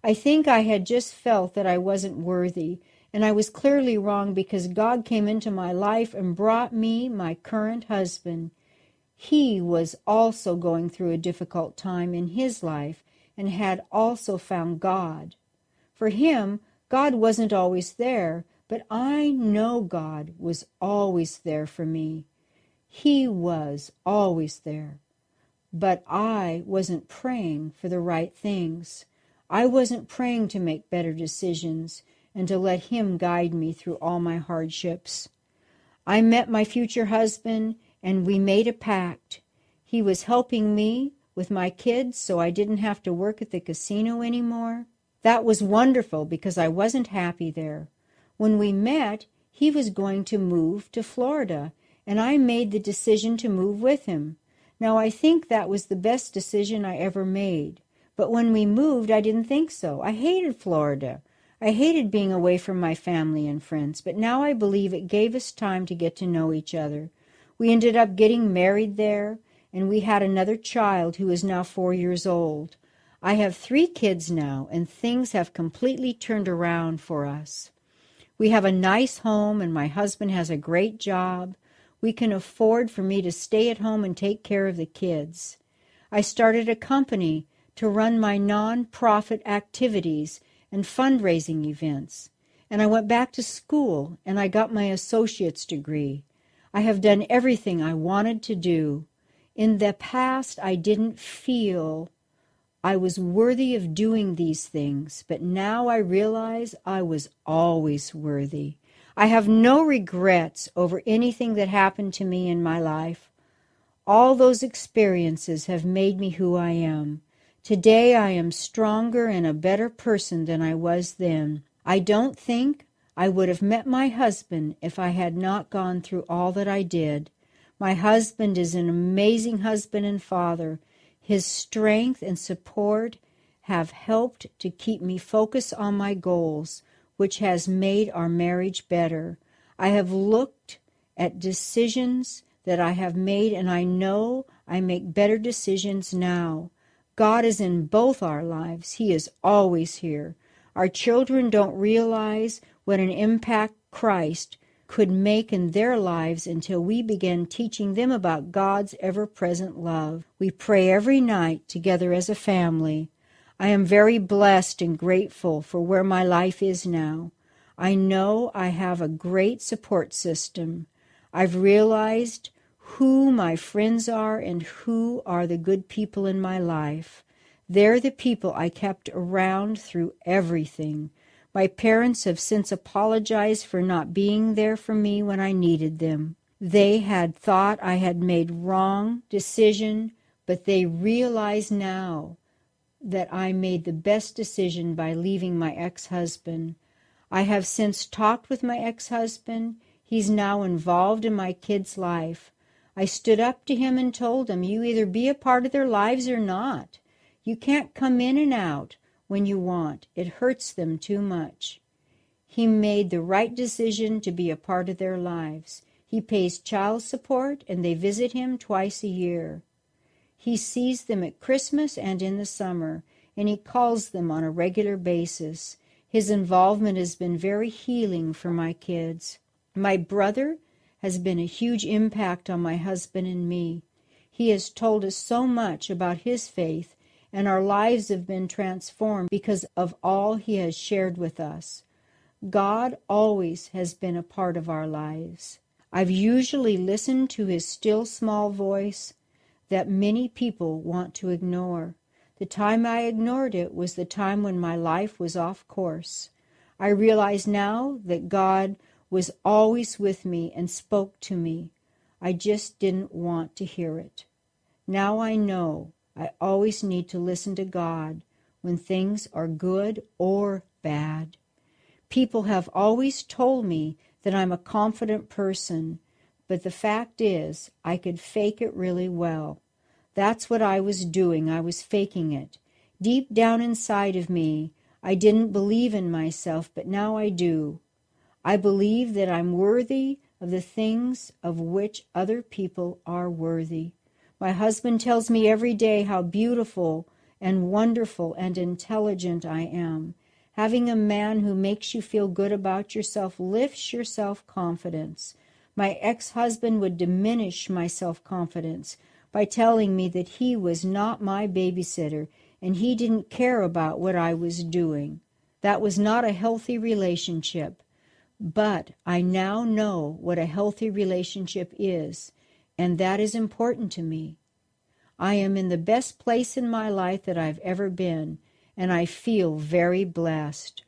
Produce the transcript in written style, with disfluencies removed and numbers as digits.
I think I had just felt that I wasn't worthy, and I was clearly wrong because God came into my life and brought me my current husband. He was also going through a difficult time in his life and had also found God. For him, God wasn't always there, but I know God was always there for me. He was always there. But I wasn't praying for the right things. I wasn't praying to make better decisions and to let him guide me through all my hardships. I met my future husband and we made a pact. He was helping me with my kids so I didn't have to work at the casino anymore. That was wonderful because I wasn't happy there. When we met, he was going to move to Florida, and I made the decision to move with him. Now, I think that was the best decision I ever made. But when we moved, I didn't think so. I hated Florida. I hated being away from my family and friends, but now I believe it gave us time to get to know each other. We ended up getting married there, and we had another child who is now 4 years old. I have 3 kids now, and things have completely turned around for us. We have a nice home, and my husband has a great job. We can afford for me to stay at home and take care of the kids. I started a company to run my non-profit activities and fundraising events, and I went back to school, and I got my associate's degree. I have done everything I wanted to do. In the past, I didn't feel I was worthy of doing these things, but now I realize I was always worthy. I have no regrets over anything that happened to me in my life. All those experiences have made me who I am. Today I am stronger and a better person than I was then. I don't think I would have met my husband if I had not gone through all that I did. My husband is an amazing husband and father. His strength and support have helped to keep me focused on my goals, which has made our marriage better. I have looked at decisions that I have made, and I know I make better decisions now. God is in both our lives. He is always here. Our children don't realize what an impact Christ could make in their lives until we begin teaching them about God's ever-present love. We pray every night together as a family. I am very blessed and grateful for where my life is now. I know I have a great support system. I've realized who my friends are and who are the good people in my life. They're the people I kept around through everything. My parents have since apologized for not being there for me when I needed them. They had thought I had made wrong decision, but they realize now that I made the best decision by leaving my ex-husband. I have since talked with my ex-husband. He's now involved in my kids' life. I stood up to him and told him, you either be a part of their lives or not. You can't come in and out when you want. It hurts them too much. He made the right decision to be a part of their lives. He pays child support, and they visit him twice a year. He sees them at Christmas and in the summer, and he calls them on a regular basis. His involvement has been very healing for my kids. My brother has been a huge impact on my husband and me. He has told us so much about his faith, and our lives have been transformed because of all he has shared with us. God always has been a part of our lives. I've usually listened to his still small voice that many people want to ignore. The time I ignored it was the time when my life was off course. I realize now that God was always with me and spoke to me. I just didn't want to hear it. Now I know I always need to listen to God when things are good or bad. People have always told me that I'm a confident person, but the fact is I could fake it really well. That's what I was doing. I was faking it. Deep down inside of me, I didn't believe in myself, but now I do. I believe that I'm worthy of the things of which other people are worthy. My husband tells me every day how beautiful and wonderful and intelligent I am. Having a man who makes you feel good about yourself lifts your self-confidence. My ex-husband would diminish my self-confidence by telling me that he was not my babysitter and he didn't care about what I was doing. That was not a healthy relationship. But I now know what a healthy relationship is, and that is important to me. I am in the best place in my life that I've ever been, and I feel very blessed.